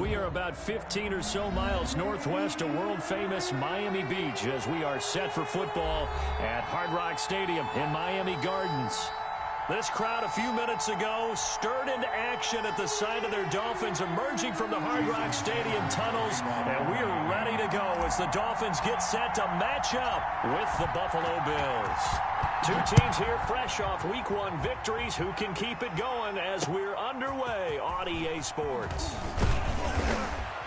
We are about 15 or so miles northwest of world-famous Miami Beach as we are set for football at Hard Rock Stadium in Miami Gardens. This crowd a few minutes ago stirred into action at the sight of their Dolphins emerging from the Hard Rock Stadium tunnels, and we are ready to go as the Dolphins get set to match up with the Buffalo Bills. Two teams here fresh off Week 1 victories who can keep it going as we're underway on EA Sports.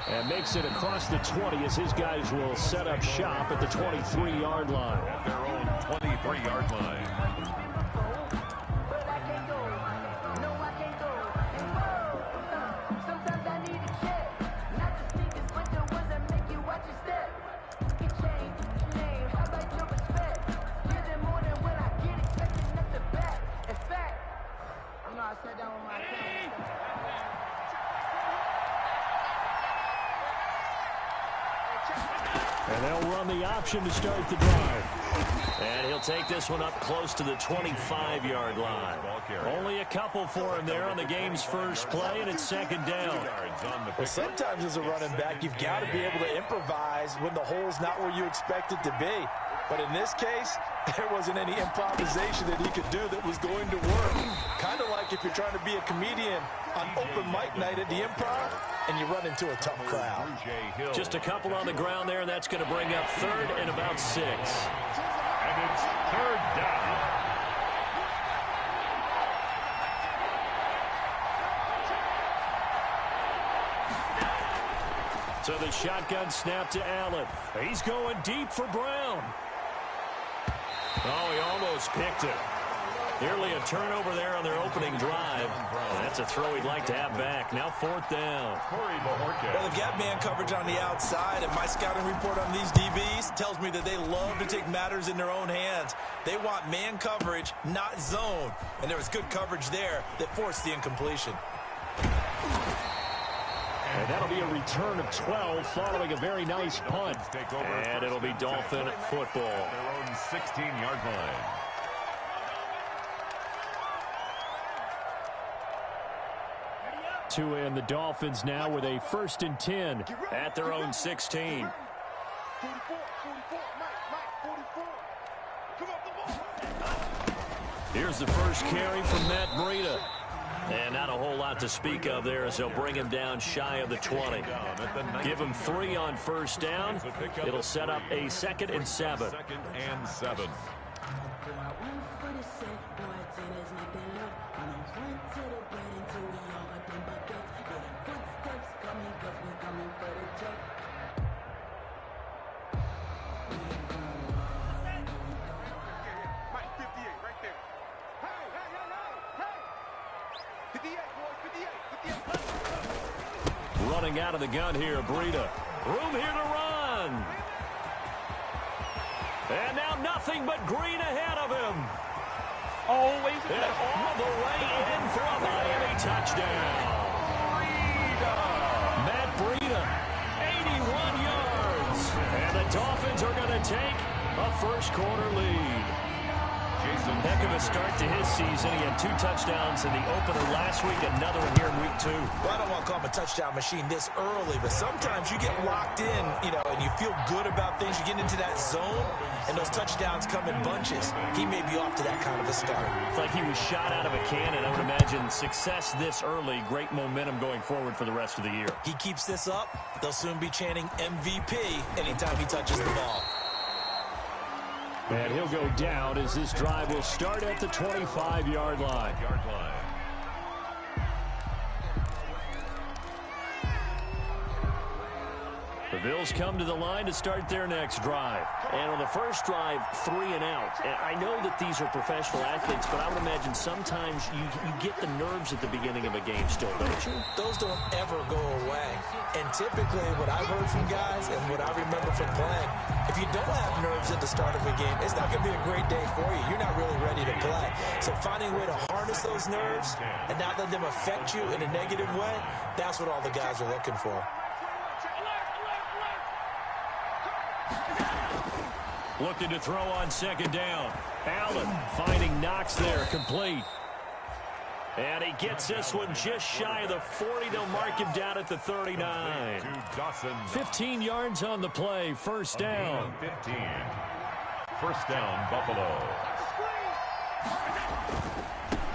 And makes it across the 20 as his guys will set up shop at the 23-yard line. At their own 23-yard line. And they'll run the option to start the drive. And he'll take this one up close to the 25-yard line. Only a couple for him there on the game's first play, and it's second down. Well, sometimes as a running back, you've got to be able to improvise when the hole's not where you expect it to be. But in this case, there wasn't any improvisation that he could do that was going to work. Kind of like if you're trying to be a comedian on open mic night at the Improv and you run into a tough crowd. Just a couple on the ground there, and that's going to bring up third and about 6. And it's third down. So the shotgun snap to Allen. He's going deep for Brown. Oh, he almost picked it. Nearly a turnover there on their opening drive. That's a throw he'd like to have back. Now fourth down. Well, they've got man coverage on the outside, and my scouting report on these DBs tells me that they love to take matters in their own hands. They want man coverage, not zone. And there was good coverage there that forced the incompletion. And that'll be a return of 12 following a very nice punt. And it'll be Dolphin football. Their own 16-yard line. To end the Dolphins now with a 1st and 10 at their own 16. Here's the first carry from Matt Breida. And not a whole lot to speak of there as they'll bring him down shy of the 20. Give him 3 on first down. It'll set up a 2nd and 7. 2nd and 7. Running out of the gun here, Breida. Room here to run. And now nothing but green ahead of him. Always. And all the way in for a Miami touchdown. Matt Breida, 81 yards. And the Dolphins are going to take a first-quarter lead. Heck of a start to his season. He had 2 touchdowns in the opener last week, another one here in week 2. Well, I don't want to call him a touchdown machine this early, but sometimes you get locked in, and you feel good about things. You get into that zone, and those touchdowns come in bunches. He may be off to that kind of a start. It's like he was shot out of a cannon. I would imagine success this early, great momentum going forward for the rest of the year. He keeps this up, they'll soon be chanting MVP anytime he touches the ball. And he'll go down as this drive will start at the 25-yard line. The Bills come to the line to start their next drive. And on the first drive, 3 and out. And I know that these are professional athletes, but I would imagine sometimes you get the nerves at the beginning of a game still, don't you? Those don't ever go away. And typically what I've heard from guys and what I remember from playing, if you don't have nerves at the start of a game, it's not going to be a great day for you. You're not really ready to play. So finding a way to harness those nerves and not let them affect you in a negative way, that's what all the guys are looking for. Looking to throw on second down. Allen finding Knox there, complete. And he gets this one just shy of the 40. They'll mark him down at the 39. 15 yards on the play. First down. 15. First down, Buffalo.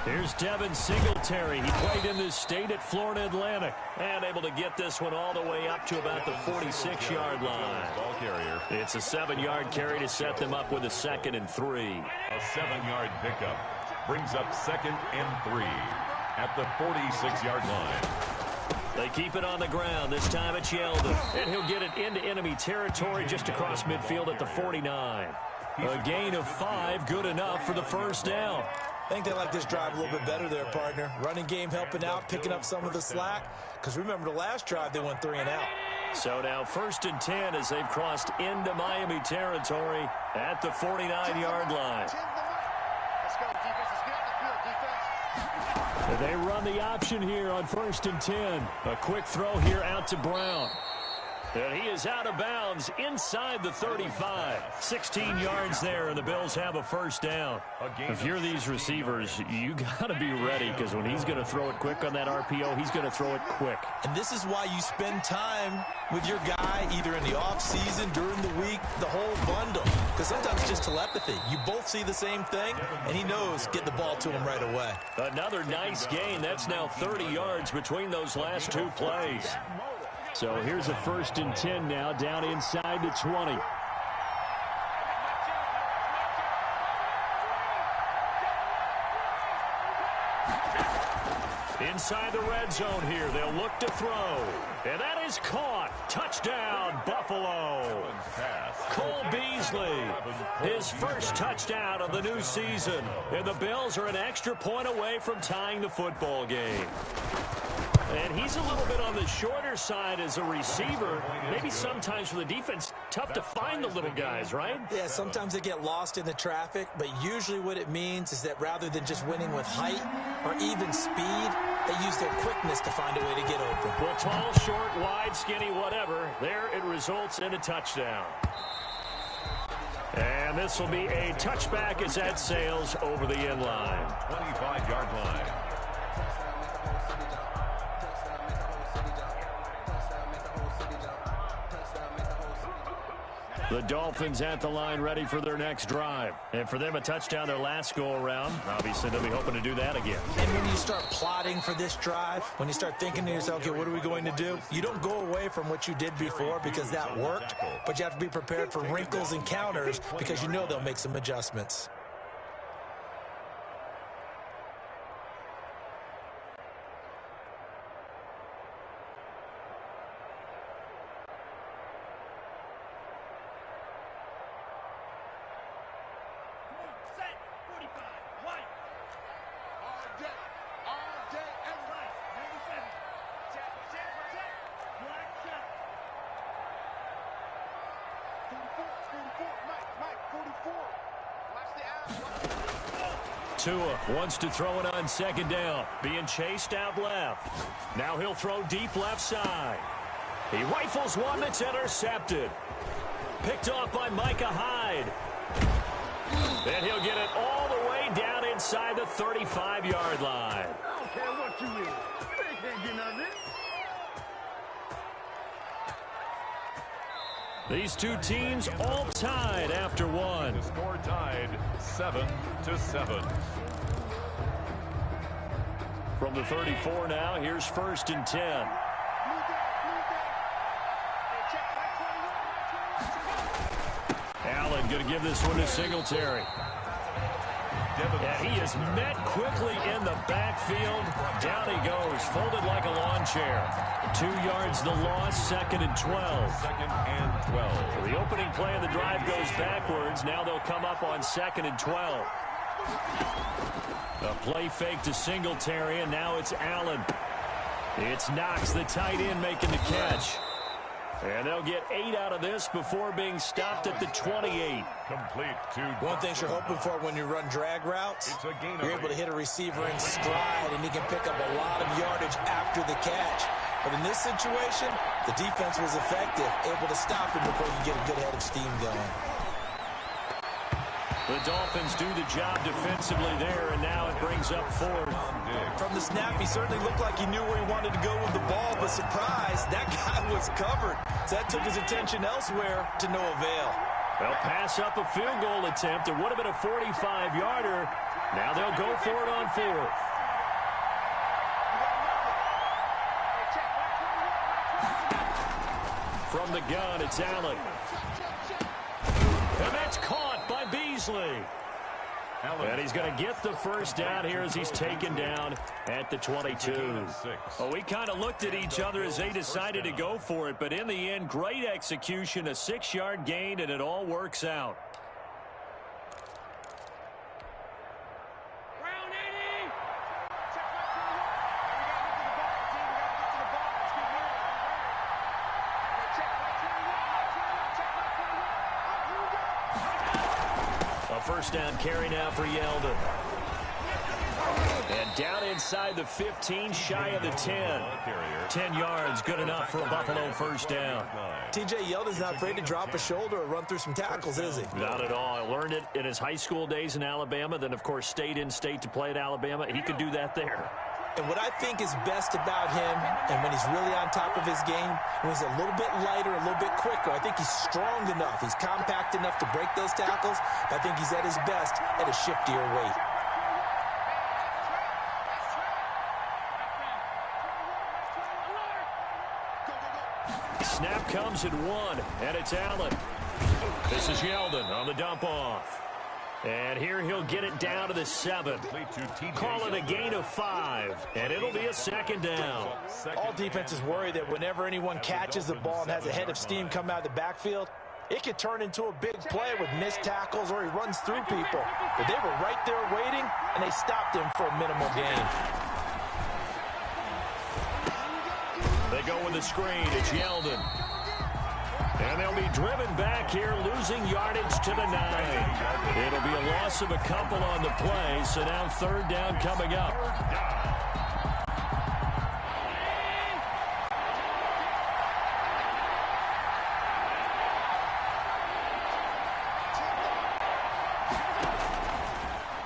Here's Devin Singletary. He played in this state at Florida Atlantic. And able to get this one all the way up to about the 46-yard line. Ball carrier. It's a 7-yard carry to set them up with a 2nd and 3. A 7-yard pickup. Brings up 2nd and 3 at the 46-yard line. They keep it on the ground. This time it's Yeldon. And he'll get it into enemy territory just across midfield at the 49. A gain of 5, good enough for the first down. I think they like this drive a little bit better there, partner. Running game helping out, picking up some of the slack. Because remember, the last drive they went 3 and out. So now 1st and 10 as they've crossed into Miami territory at the 49-yard line. They run the option here on 1st and 10. A quick throw here out to Brown. And he is out of bounds inside the 35. 16 yards there, and the Bills have a first down. If you're these receivers, you got to be ready, because when he's going to throw it quick on that RPO, he's going to throw it quick. And this is why you spend time with your guy either in the offseason, during the week, the whole bundle. Because sometimes it's just telepathy. You both see the same thing, and he knows get the ball to him right away. Another nice gain. That's now 30 yards between those last 2 plays. So here's a 1st and 10 now, down inside the 20. Inside the red zone here, they'll look to throw. And that is caught. Touchdown, Buffalo. Cole Beasley, his first touchdown of the new season. And the Bills are an extra point away from tying the football game. And he's a little bit on the shorter side as a receiver. Maybe sometimes for the defense, tough to find the little guys, right? Yeah, sometimes they get lost in the traffic, but usually what it means is that rather than just winning with height or even speed, they use their quickness to find a way to get open. Well, tall, short, wide, skinny, whatever. There it results in a touchdown. And this will be a touchback as that sails over the end line. 25-yard line. The Dolphins at the line ready for their next drive. And for them, a touchdown their last go-around. Obviously, they'll be hoping to do that again. And when you start plotting for this drive, when you start thinking to yourself, okay, what are we going to do? You don't go away from what you did before because that worked, but you have to be prepared for wrinkles and counters because you know they'll make some adjustments. Tua wants to throw it on 2nd down. Being chased out left. Now he'll throw deep left side. He rifles one that's intercepted. Picked off by Micah Hyde. And he'll get it all the way down inside the 35-yard line. I don't care what you is. They can't get none of this. These two teams all tied after one. The score tied 7-7. From the 34 now, here's 1st and 10. Allen going to give this one to Singletary. And he is met quickly in the backfield. Down he goes, folded like a lawn chair. 2 yards the loss, 2nd and 12. 2nd and 12. The opening play of the drive goes backwards. Now they'll come up on 2nd and 12. A play fake to Singletary, and now it's Allen. It's Knox, the tight end, making the catch. And they'll get 8 out of this before being stopped at the 28. Complete to One thing you're hoping for when you run drag routes, you're able to hit a receiver in stride, and he can pick up a lot of yardage after the catch. But in this situation, the defense was effective, able to stop him before you get a good head of steam going. The Dolphins do the job defensively there, and now it brings up fourth. From the snap, he certainly looked like he knew where he wanted to go with the ball, but surprise, that guy was covered. So that took his attention elsewhere to no avail. They'll pass up a field goal attempt. It would have been a 45-yarder. Now they'll go for it on fourth. From the gun, it's Allen. And that's caught by Beasley. And he's going to get the first down here as he's taken down at the 22. Well, we kind of looked at each other as they decided to go for it, but in the end, great execution, a 6-yard gain, and it all works out. First down carry now for Yeldon. And down inside the 15, shy of the 10. 10 yards, good enough for a Buffalo first down. T.J. Yeldon's not afraid to drop a shoulder or run through some tackles, is he? Not at all. I learned it in his high school days in Alabama, then, of course, stayed in state to play at Alabama. He could do that there. And what I think is best about him, and when he's really on top of his game, when he's a little bit lighter, a little bit quicker, I think he's strong enough. He's compact enough to break those tackles. But I think he's at his best at a shiftier weight. Snap comes at 1, and it's Allen. This is Yeldon on the dump off. And here he'll get it down to the 7. Call it a gain of 5, and it'll be a second down. All defenses worry that whenever anyone catches the ball and has a head of steam come out of the backfield, it could turn into a big play with missed tackles or he runs through people. But they were right there waiting, and they stopped him for a minimal gain. They go with the screen. It's Yeldon. And they'll be driven back here, losing yardage to the 9. It'll be a loss of a couple on the play, so now third down coming up.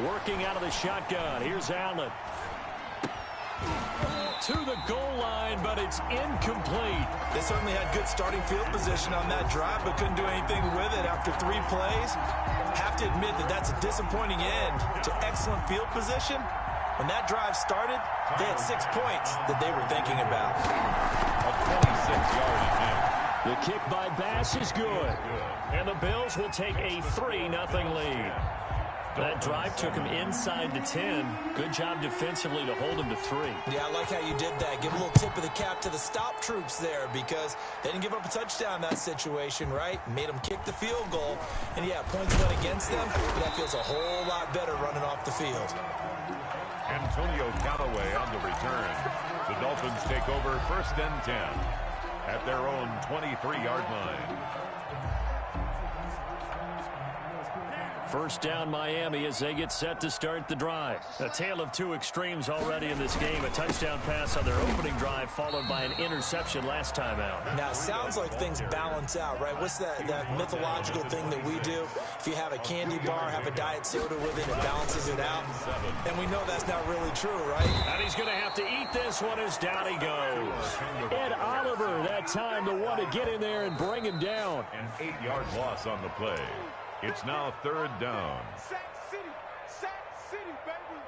Working out of the shotgun. Here's Allen. To the goal line, but it's incomplete. They certainly had good starting field position on that drive, but couldn't do anything with it after 3 plays. Have to admit that that's a disappointing end to excellent field position. When that drive started, they had 6 points that they were thinking about. A 26-yard attempt. The kick by Bass is good. And the Bills will take a 3-0 lead. That drive took him inside the 10. Good job defensively to hold him to 3. Yeah, I like how you did that. Give a little tip of the cap to the stop troops there because they didn't give up a touchdown in that situation, right? Made them kick the field goal. And, yeah, points went against them, but that feels a whole lot better running off the field. Antonio Callaway on the return. The Dolphins take over 1st and 10 at their own 23-yard line. First down Miami as they get set to start the drive. A tale of 2 extremes already in this game. A touchdown pass on their opening drive followed by an interception last time out. Now, it sounds like things balance out, right? What's that mythological thing that we do? If you have a candy bar, have a diet soda with it, it balances it out. And we know that's not really true, right? And he's going to have to eat this one as down he goes. Ed Oliver, that time, the one to get in there and bring him down. An 8-yard loss on the play. It's now 3rd down. Sack City, baby.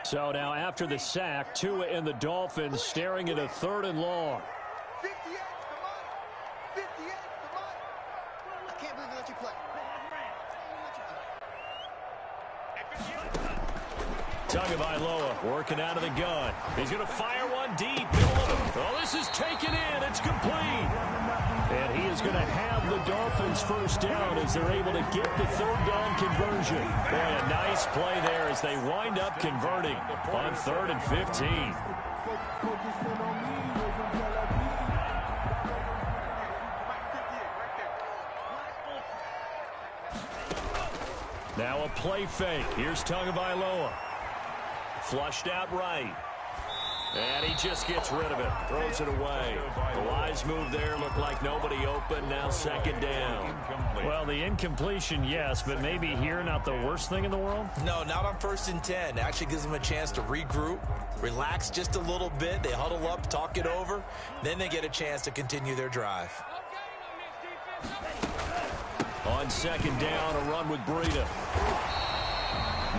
So now after the sack, Tua and the Dolphins staring at a 3rd and long. 58, come on. 58, come on. I can't believe they let you play. Tagovailoa working out of the gun. He's going to fire one deep. Middle of him. Oh, this is taken in. It's complete. And he is going to have the Dolphins first down as they're able to get the 3rd down conversion. Boy, a nice play there as they wind up converting on 3rd and 15. Now a play fake. Here's Tagovailoa. Flushed out right. And he just gets rid of it. Throws it away. The wise move there. Looked like nobody open. Now second down. Well, the incompletion, yes, but maybe here not the worst thing in the world? No, not on 1st and 10. Actually gives them a chance to regroup, relax just a little bit. They huddle up, talk it over. Then they get a chance to continue their drive. On second down, a run with Breida.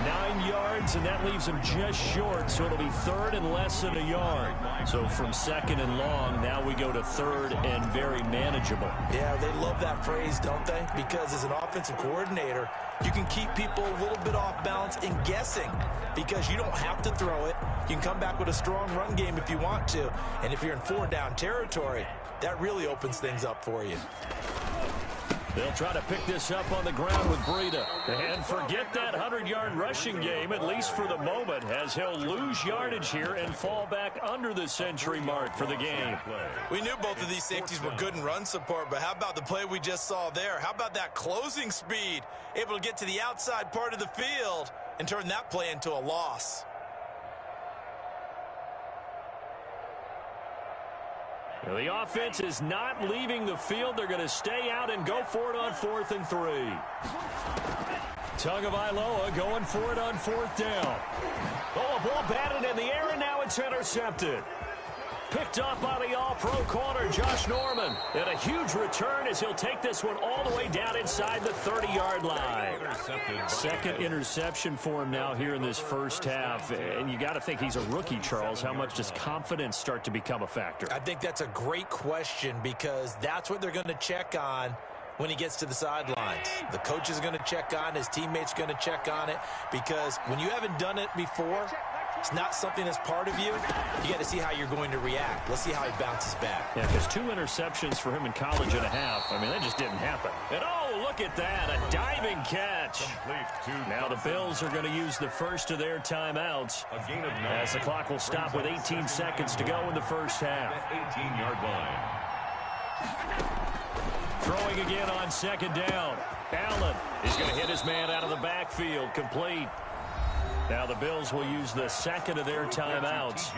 9 yards, and that leaves him just short, so it'll be third and less than a yard. So from second and long, now we go to third and very manageable. Yeah, they love that phrase, don't they? Because as an offensive coordinator, you can keep people a little bit off balance and guessing because you don't have to throw it. You can come back with a strong run game if you want to. And if you're in 4-down territory, that really opens things up for you. They'll try to pick this up on the ground with Breida. And forget that 100-yard rushing game, at least for the moment, as he'll lose yardage here and fall back under the century mark for the game. We knew both of these safeties were good in run support, but how about the play we just saw there? How about that closing speed? Able to get to the outside part of the field and turn that play into a loss. The offense is not leaving the field. They're going to stay out and go for it on 4th and 3. Tagovailoa going for it on 4th down. Oh, a ball batted in the air, and now it's intercepted. Picked up by the all-pro corner, Josh Norman. And a huge return as he'll take this one all the way down inside the 30-yard line. Second interception for him now here in this first half. And you got to think he's a rookie, Charles. How much does confidence start to become a factor? I think that's a great question because that's what they're going to check on when he gets to the sidelines. The coach is going to check on, his teammates going to check on it, because when you haven't done it before, it's not something that's part of you. You got to see how you're going to react. Let's see how he bounces back. Yeah, because 2 interceptions for him in college and a half. I mean, that just didn't happen. And oh, look at that, a diving catch. Now the Bills are going to use the first of their timeouts as the clock will stop with 18 seconds to go in the first half. 18-yard line. Throwing again on second down. Allen is going to hit his man out of the backfield, complete. Now the Bills will use the second of their timeouts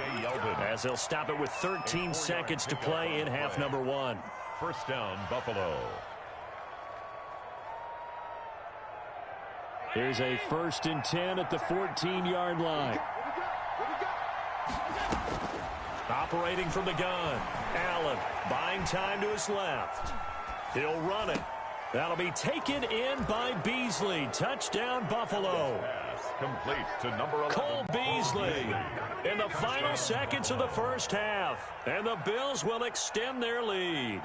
as they'll stop it with 13 seconds to play in half number 1. First down, Buffalo. Here's a 1st and 10 at the 14-yard line. Operating from the gun. Allen buying time to his left. He'll run it. That'll be taken in by Beasley. Touchdown, Buffalo. Complete to number 11. Cole Beasley in the final seconds of the first half. And the Bills will extend their lead.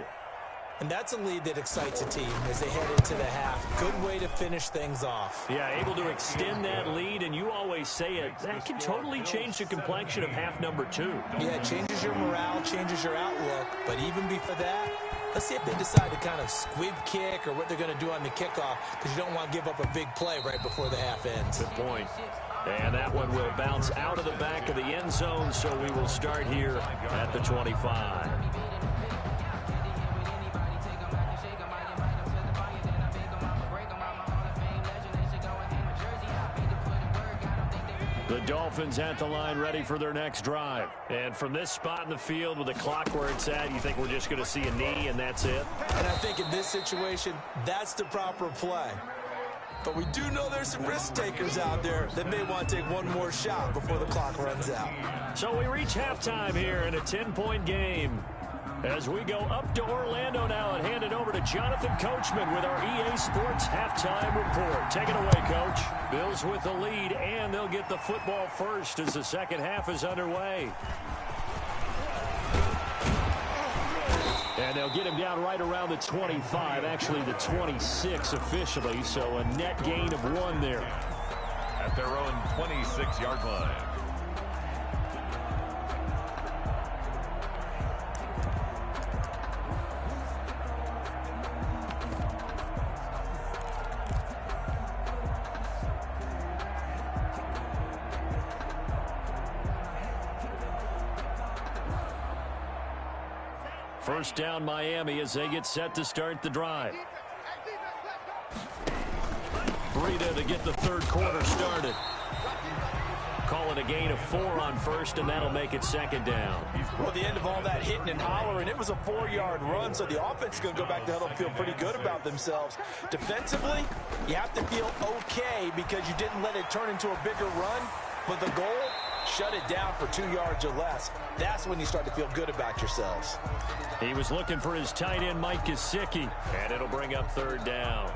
And that's a lead that excites a team as they head into the half. Good way to finish things off. Yeah, able to extend that lead, and you always say it, that can totally change the complexion of half number 2. Yeah, it changes your morale, changes your outlook. But even before that, let's see if they decide to kind of squib kick or what they're going to do on the kickoff, because you don't want to give up a big play right before the half ends. Good point. And that one will bounce out of the back of the end zone, so we will start here at the 25. The Dolphins at the line ready for their next drive. And from this spot in the field with the clock where it's at, you think we're just going to see a knee and that's it? And I think in this situation, that's the proper play. But we do know there's some risk takers out there that may want to take one more shot before the clock runs out. So we reach halftime here in a 10-point game. As we go up to Orlando now and hand it over to Jonathan Coachman with our EA Sports Halftime Report. Take it away, Coach. Bills with the lead, and they'll get the football first as the second half is underway. And they'll get him down right around the 25, actually the 26 officially, so a net gain of 1 there. At their own 26-yard line. First down Miami as they get set to start the drive. Breida to get the third quarter started. Call and a gain of 4 on first, and that'll make it second down. Well, at the end of all that hitting and hollering, it was a 4-yard run, so the offense is going to go back to huddle and feel pretty good about themselves. Defensively, you have to feel okay because you didn't let it turn into a bigger run, but the goal, shut it down for 2 yards or less. That's when you start to feel good about yourselves. He was looking for his tight end, Mike Gesicki, and it'll bring up third down.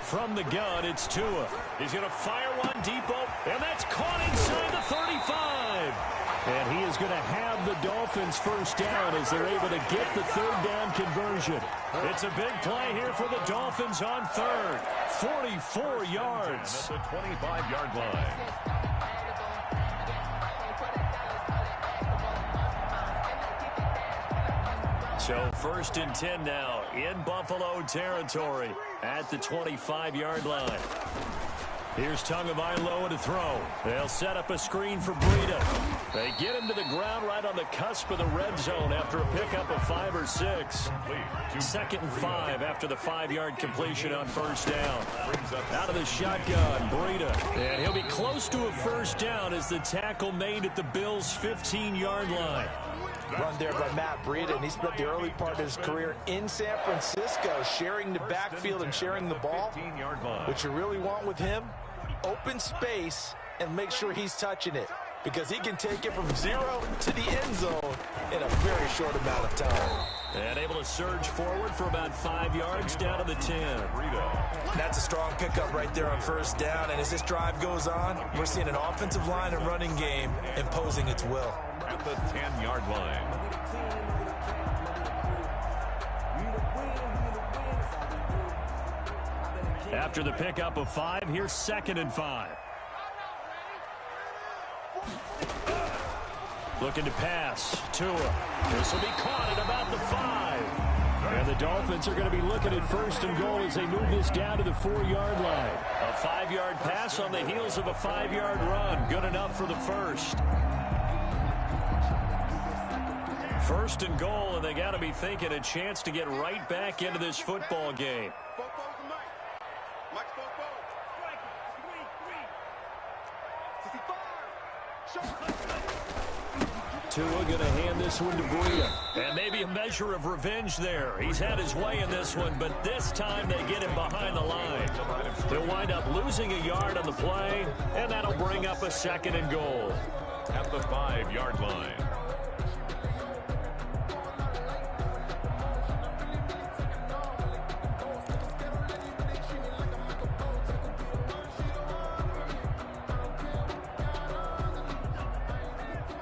From the gun, it's Tua. He's going to fire one deep, and that's caught inside the 35. And he is going to have the Dolphins first down as they're able to get the third down conversion. It's a big play here for the Dolphins on third. 44 yards. At the 25-yard line. So first and 10 now in Buffalo territory at the 25-yard line. Here's Tagovailoa to throw. They'll set up a screen for Breida. They get him to the ground right on the cusp of the red zone after a pickup of 5 or 6. Second and 5 after the 5-yard completion on first down. Out of the shotgun, Breida. And he'll be close to a first down as the tackle made at the Bills' 15-yard line. Run there by Matt Breida, and he spent the early part of his career in San Francisco sharing the backfield and sharing the ball. What you really want with him, open space and make sure he's touching it because he can take it from 0 to the end zone in a very short amount of time. And able to surge forward for about 5 yards down to the 10. That's a strong pickup right there on first down, and as this drive goes on, we're seeing an offensive line and running game imposing its will. At the 10-yard line. After the pickup of 5, here's second and 5. Looking to pass. Tua. This will be caught at about the 5. And the Dolphins are going to be looking at first and goal as they move this down to the 4-yard line. A 5-yard pass on the heels of a 5-yard run. Good enough for the first. First and goal, and they got to be thinking a chance to get right back into this football game. Tua going to hand this one to Breida. And maybe a measure of revenge there. He's had his way in this one, but this time they get him behind the line. He'll wind up losing a yard on the play, and that'll bring up a second and goal. At the 5-yard line.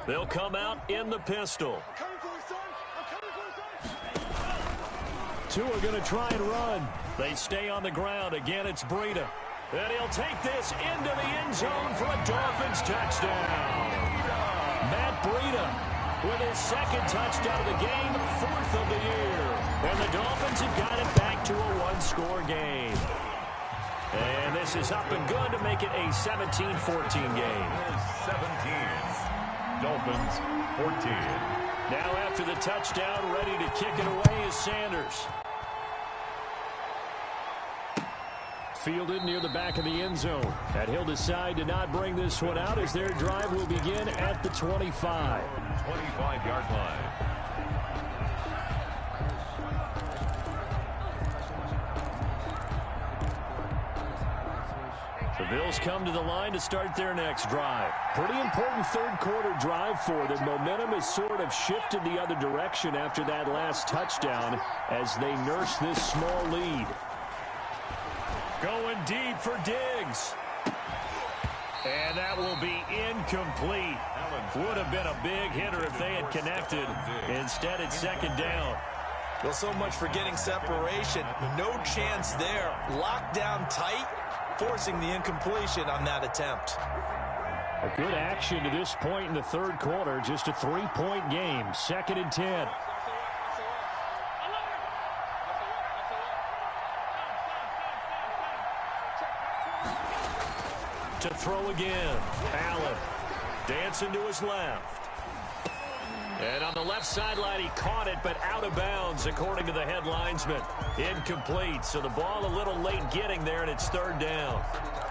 They'll come out in the pistol. Tua going to try and run. They stay on the ground. Again, it's Breida. And he'll take this into the end zone for a Dolphins touchdown. Matt Breida with his second touchdown of the game, 4th of the year. And the Dolphins have got it back to a 1-score game. And this is up and good to make it a 17-14 game. 17. Dolphins 14. Now after the touchdown, ready to kick it away is Sanders. Fielded near the back of the end zone. And he'll decide to not bring this one out as their drive will begin at the 25. 25-yard line. The Bills come to the line to start their next drive. Pretty important third-quarter drive for them. Momentum has sort of shifted the other direction after that last touchdown as they nurse this small lead. Going deep for Diggs. And that will be incomplete. Would have been a big hitter if they had connected. Instead, it's second down. Well, so much for getting separation. No chance there. Locked down tight, forcing the incompletion on that attempt. A good action to this point in the third quarter. Just a 3-point game. 2nd and 10. To throw again. Allen dancing to his left. And on the left sideline, he caught it, but out of bounds, according to the head linesman. Incomplete, so the ball a little late getting there, and it's 3rd down.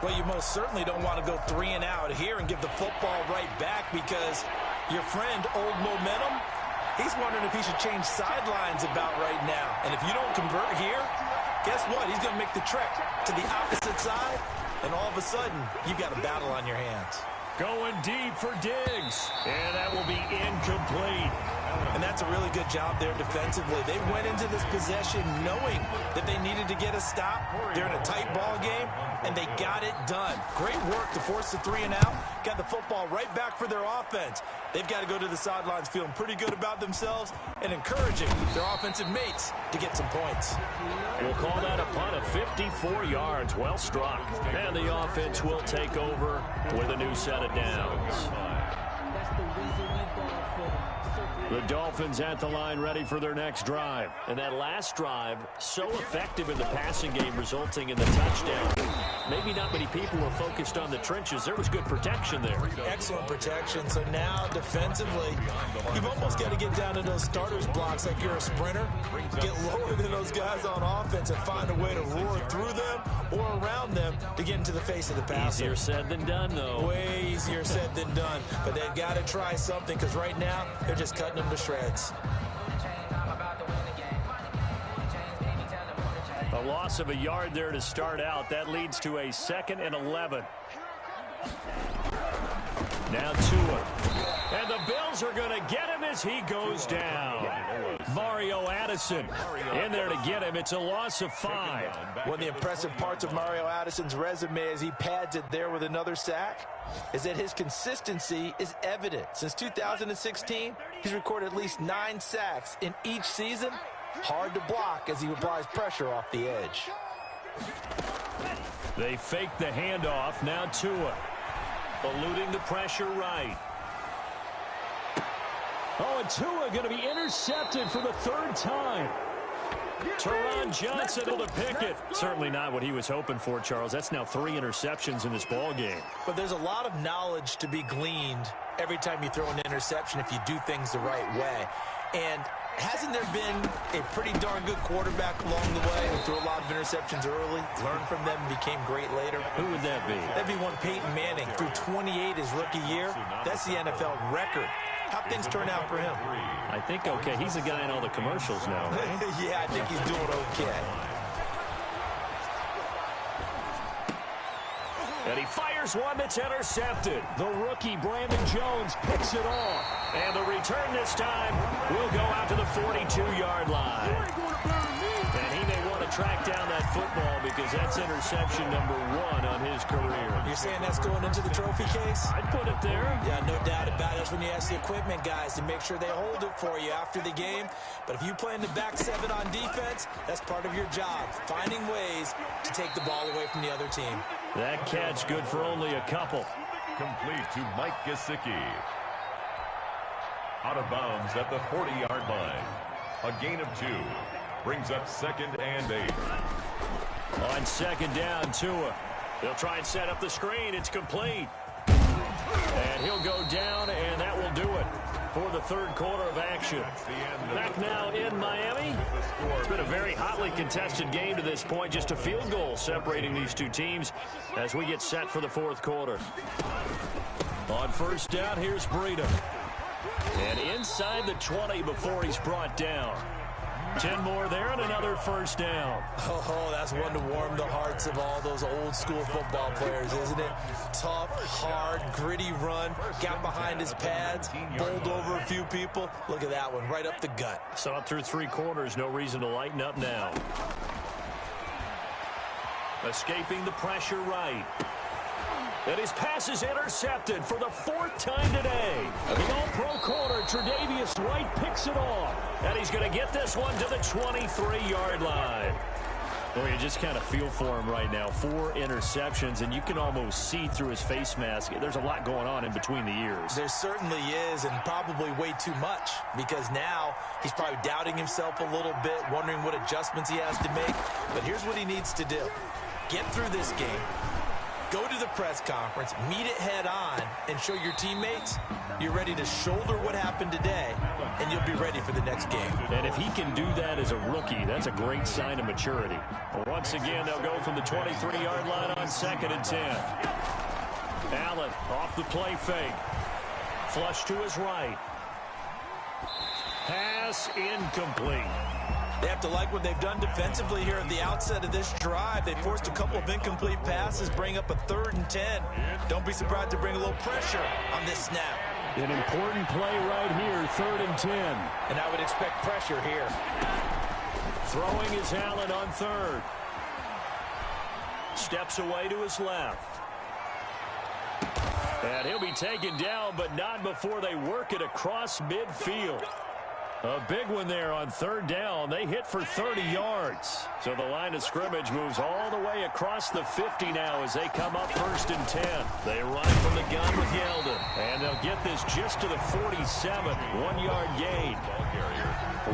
Well, you most certainly don't want to go 3 and out here and give the football right back, because your friend, Old Momentum, he's wondering if he should change sidelines about right now. And if you don't convert here, guess what? He's going to make the trek to the opposite side, and all of a sudden, you've got a battle on your hands. Going deep for Diggs, and that will be incomplete. And that's a really good job there defensively. They went into this possession knowing that they needed to get a stop. They're in a tight ball game, and they got it done. Great work to force the 3 and out. Got the football right back for their offense. They've got to go to the sidelines feeling pretty good about themselves and encouraging their offensive mates to get some points. We'll call that a punt of 54 yards. Well struck. And the offense will take over with a new set of downs. The Dolphins at the line, ready for their next drive. And that last drive, so effective in the passing game, resulting in the touchdown. Maybe not many people were focused on the trenches. There was good protection there. Excellent protection. So now, defensively, you've almost got to get down to those starters blocks like you're a sprinter. Get lower than those guys on offense and find a way to roar through them or around them to get into the face of the passer. Easier said than done, though. Way easier said than done. But they've got to try something, because right now, they're just cutting them to shreds. A loss of a yard there to start out. That leads to a 2nd and 11. Now Tua. And the Bills are going to get him as he goes down. Mario Addison in there to get him. It's a loss of 5. One of the impressive parts of Mario Addison's resume as he pads it there with another sack is that his consistency is evident. Since 2016, he's recorded at least 9 sacks in each season. Hard to block as he applies pressure off the edge. They fake the handoff. Now Tua. Eluding the pressure right. Oh, and Tua going to be intercepted for the 3rd time. Teron Johnson able to pick it. Certainly not what he was hoping for, Charles. That's now 3 interceptions in this ball game. But there's a lot of knowledge to be gleaned every time you throw an interception if you do things the right way. And hasn't there been a pretty darn good quarterback along the way who threw a lot of interceptions early, learned from them, and became great later? Who would that be? That'd be one Peyton Manning. Threw 28 his rookie year. That's the NFL record. How'd things turn out for him? I think okay. He's a guy in all the commercials now. Right? Yeah, I think he's doing okay. And he fires one that's intercepted. The rookie, Brandon Jones, picks it off. And the return this time will go out to the 42-yard line. And he may want to track down that football because that's interception number 1 on his career. You're saying that's going into the trophy case? I'd put it there. Yeah, no doubt about it. That's when you ask the equipment guys to make sure they hold it for you after the game. But if you play in the back 7 on defense, that's part of your job, finding ways to take the ball away from the other team. That catch good for only a couple. Complete to Mike Gesicki. Out of bounds at the 40-yard line. A gain of 2. Brings up 2nd and 8. On 2nd down, Tua. They'll try and set up the screen. It's complete. And he'll go down, and that will do it for the 3rd quarter of action. Back now in Miami. It's been a very hotly contested game to this point. Just a field goal separating these two teams as we get set for the 4th quarter. On 1st down, here's Breida. And inside the 20 before he's brought down. 10 more there and another 1st down. Oh, that's one to warm the hearts of all those old school football players, isn't it? Tough, hard, gritty run. Got behind his pads, bowled over a few people. Look at that one, right up the gut. Saw it through 3 quarters. No reason to lighten up now. Escaping the pressure right. And his pass is intercepted for the 4th time today. The All-Pro corner Tre'Davious White picks it off. And he's going to get this one to the 23-yard line. Well, you just kind of feel for him right now. 4 interceptions, and you can almost see through his face mask. There's a lot going on in between the ears. There certainly is, and probably way too much, because now he's probably doubting himself a little bit, wondering what adjustments he has to make. But here's what he needs to do. Get through this game, go to the press conference, meet it head on, and show your teammates you're ready to shoulder what happened today, and you'll be ready for the next game. And if he can do that as a rookie, that's a great sign of maturity. Once again, they'll go from the 23-yard line on 2nd and 10. Allen off the play fake. Flush to his right. Pass incomplete. They have to like what they've done defensively here at the outset of this drive. They forced a couple of incomplete passes, bring up a 3rd and 10. Don't be surprised to bring a little pressure on this snap. An important play right here, 3rd and 10. And I would expect pressure here. Throwing is Allen on 3rd. Steps away to his left. And he'll be taken down, but not before they work it across midfield. A big one there on 3rd down. They hit for 30 yards. So the line of scrimmage moves all the way across the 50 now as they come up 1st and 10. They run from the gun with Yeldon. And they'll get this just to the 47. 1-yard gain.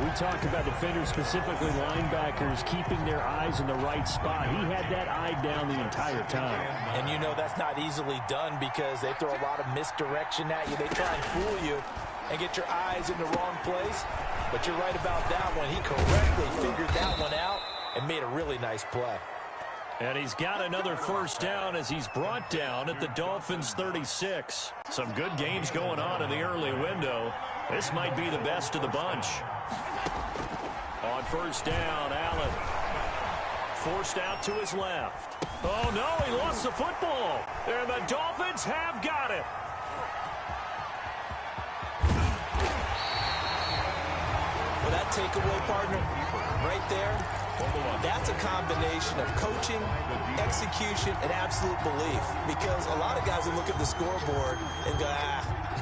We talk about defenders, specifically linebackers, keeping their eyes in the right spot. He had that eye down the entire time. And you know that's not easily done because they throw a lot of misdirection at you. They try and fool you and get your eyes in the wrong place. But you're right about that one. He correctly figured that one out and made a really nice play. And he's got another 1st down as he's brought down at the Dolphins' 36. Some good games going on in the early window. This might be the best of the bunch. On 1st down, Allen forced out to his left. Oh, no, he lost the football. And the Dolphins have got it. Well, that takeaway, partner, right there, that's a combination of coaching, execution, and absolute belief. Because a lot of guys will look at the scoreboard and go,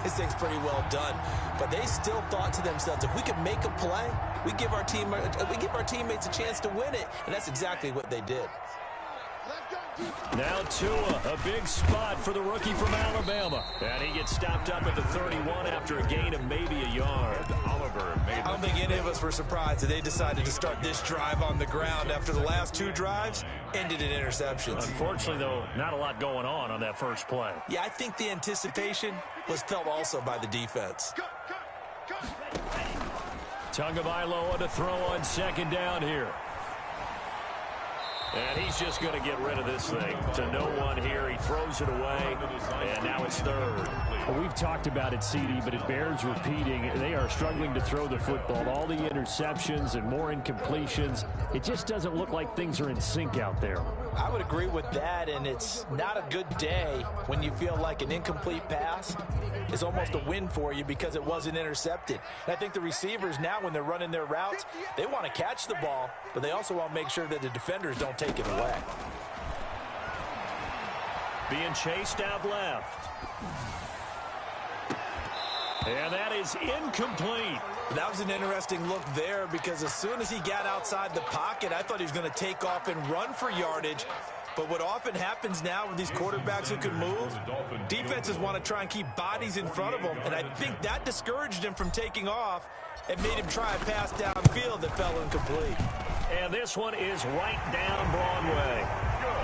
this thing's pretty well done. But they still thought to themselves, if we could make a play, we give our teammates a chance to win it. And that's exactly what they did. Now Tua, a big spot for the rookie from Alabama. And he gets stopped up at the 31 after a gain of maybe a yard. I don't think any of us were surprised that they decided to start this drive on the ground after the last 2 drives ended in interceptions. Unfortunately, though, not a lot going on that first play. Yeah, I think the anticipation was felt also by the defense. Tagovailoa to throw on 2nd down here. And he's just going to get rid of this thing to no one here. He throws it away, and now it's 3rd. Well, we've talked about it, CD, but it bears repeating. They are struggling to throw the football. All the interceptions and more incompletions. It just doesn't look like things are in sync out there. I would agree with that, and it's not a good day when you feel like an incomplete pass is almost a win for you because it wasn't intercepted. And I think the receivers now, when they're running their routes, they want to catch the ball, but they also want to make sure that the defenders don't take it away. Being chased out left. And that is incomplete. That was an interesting look there because as soon as he got outside the pocket, I thought he was going to take off and run for yardage. But what often happens now with these quarterbacks who can move, defenses want to try and keep bodies in front of them. And I think that discouraged him from taking off and made him try a pass downfield that fell incomplete. And this one is right down Broadway.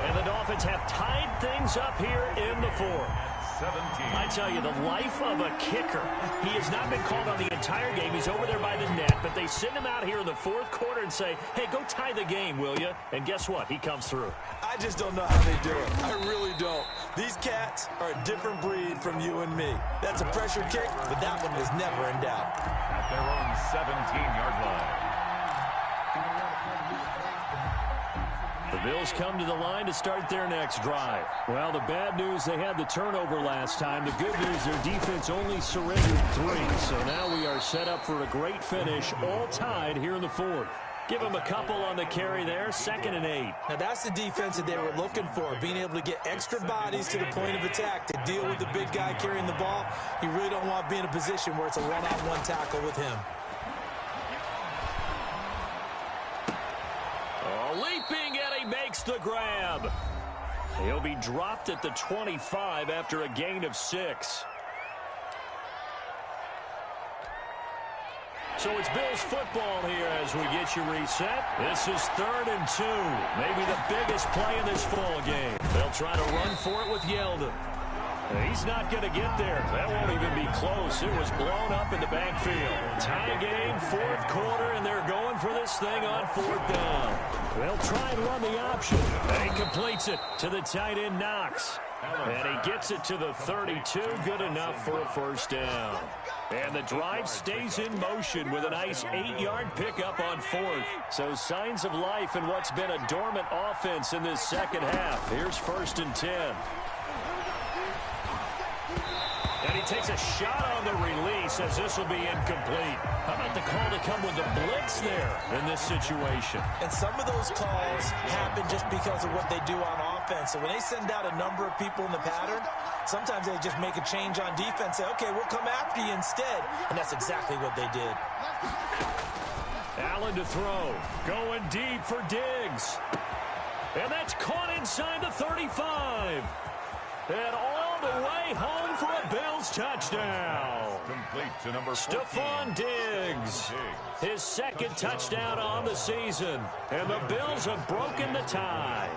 And the Dolphins have tied things up here in the 4th. 17. I tell you, the life of a kicker. He has not been called on the entire game. He's over there by the net, but they send him out here in the 4th quarter and say, hey, go tie the game, will you? And guess what? He comes through. I just don't know how they do it. I really don't. These cats are a different breed from you and me. That's a pressure kick, but that one is never in doubt. At their own 17-yard line. The Bills come to the line to start their next drive. Well, the bad news, they had the turnover last time. The good news, their defense only surrendered 3. So now we are set up for a great finish, all tied here in the 4th. Give him a couple on the carry there, 2nd and 8. Now that's the defense that they were looking for, being able to get extra bodies to the point of attack to deal with the big guy carrying the ball. You really don't want to be in a position where it's a one-on-one tackle with him. Leaping, and he makes the grab. He'll be dropped at the 25 after a gain of 6. So it's Bills football here as we get you reset. This is 3rd and 2. Maybe the biggest play in this ball game. They'll try to run for it with Yeldon. He's not going to get there. That won't even be close. It was blown up in the backfield. Tie game, 4th quarter, and they're going for this thing on 4th down. They'll try and run the option. And he completes it to the tight end, Knox. And he gets it to the 32. Good enough for a 1st down. And the drive stays in motion with a nice 8-yard pickup on 4th. So signs of life in what's been a dormant offense in this second half. Here's 1st and 10. And he takes a shot on the release as this will be incomplete. How about the call to come with the blitz there in this situation? And some of those calls happen just because of what they do on offense. So when they send out a number of people in the pattern, sometimes they just make a change on defense, say, okay, we'll come after you instead. And that's exactly what they did. Allen to throw. Going deep for Diggs. And that's caught inside the 35. And all the way home for a Bills touchdown. Complete to number 14. Stephon Diggs. His 2nd touchdown on the season. And the Bills have broken the tie.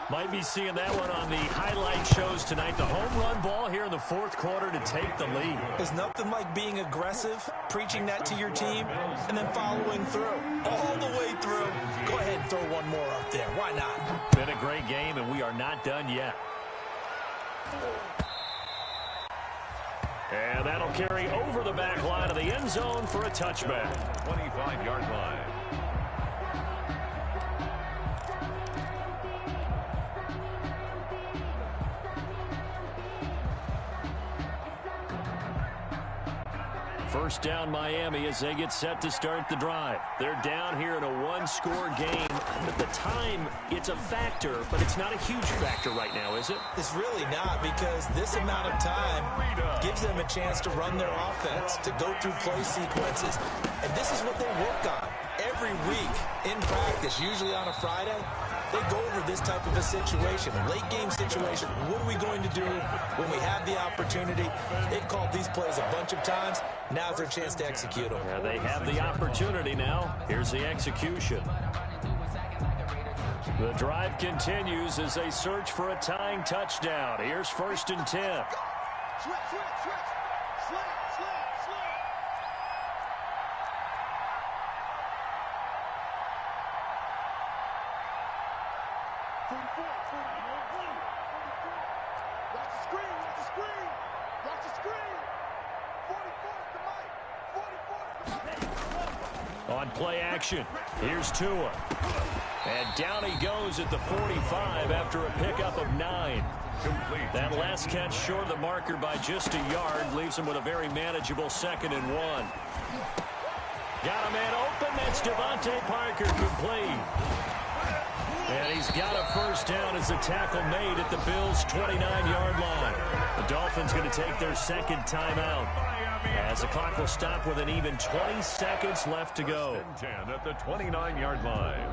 Might be seeing that one on the highlight shows tonight. The home run ball here in the 4th quarter to take the lead. There's nothing like being aggressive, preaching that to your team, and then following through. All the way through. Go ahead and throw one more up there. Why not? Been a great game, and we are not done yet. And that'll carry over the back line of the end zone for a touchback. 25-yard line. First down Miami as they get set to start the drive. They're down here in a 1-score game. At the time, it's a factor, but it's not a huge factor right now, is it? It's really not, because this amount of time gives them a chance to run their offense, to go through play sequences. And this is what they work on every week in practice, usually on a Friday. They go over this type of a situation, a late-game situation. What are we going to do when we have the opportunity? They've called these plays a bunch of times. Now's their chance to execute them. Yeah, they have the opportunity now. Here's the execution. The drive continues as they search for a tying touchdown. Here's 1st and 10. Switch, switch, switch. Slant, slant, slant. Watch the screen, watch the screen. Watch the screen. 44's the mic. 44's the mic. On play action, here's Tua. And down he goes at the 45 after a pickup of 9. Complete. That last catch short of the marker by just a yard leaves him with a very manageable 2nd and 1. Got a man open. That's Devontae Parker, complete. And he's got a 1st down as the tackle made at the Bills' 29-yard line. The Dolphins going to take their 2nd timeout as the clock will stop with an even 20 seconds left to go. 10 at the 29-yard line.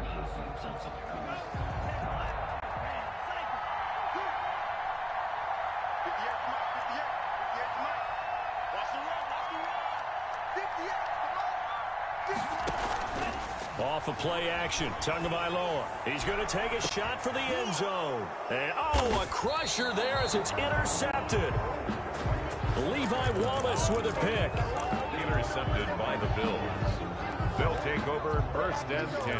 Off of play action, Tagovailoa. He's going to take a shot for the end zone. And, oh, a crusher there as it's intercepted. Levi Wallace with a pick. Intercepted by the Bills. They'll take over 1st and 10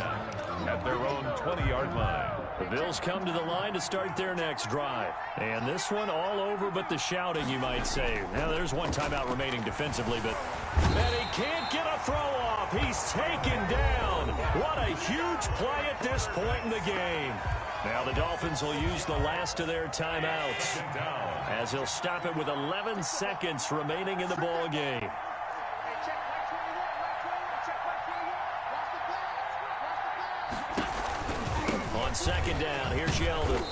at their own 20-yard line. The Bills come to the line to start their next drive. And this one all over but the shouting, you might say. Now, there's one timeout remaining defensively, but and he can't get a throw off. He's taken down. What a huge play at this point in the game. Now the Dolphins will use the last of their timeouts as they'll stop it with 11 seconds remaining in the ball game. Hey, check right 21, right 21, check right 21. Watch the play. on second down. Here's Yeldon.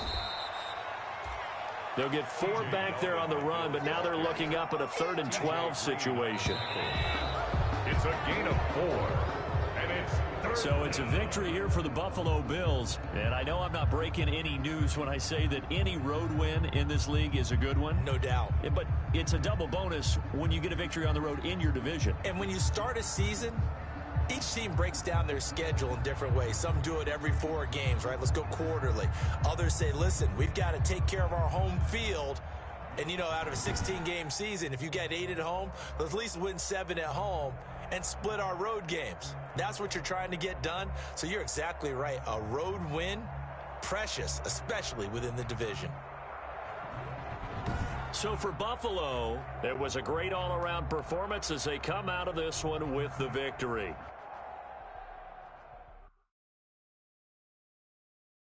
They'll get 4 back there on the run, but now they're looking up at a 3rd and 12 situation. It's a gain of 4. And it's So it's a victory here for the Buffalo Bills. And I know I'm not breaking any news when I say that any road win in this league is a good one. No doubt. Yeah, but it's a double bonus when you get a victory on the road in your division. And when you start a season, each team breaks down their schedule in different ways. Some do it every 4 games, right? Let's go quarterly. Others say, listen, we've got to take care of our home field. And, you know, out of a 16-game season, if you get 8 at home, let's at least win 7 at home and split our road games. That's what you're trying to get done. So you're exactly right. A road win, precious, especially within the division. So for Buffalo, it was a great all-around performance as they come out of this one with the victory.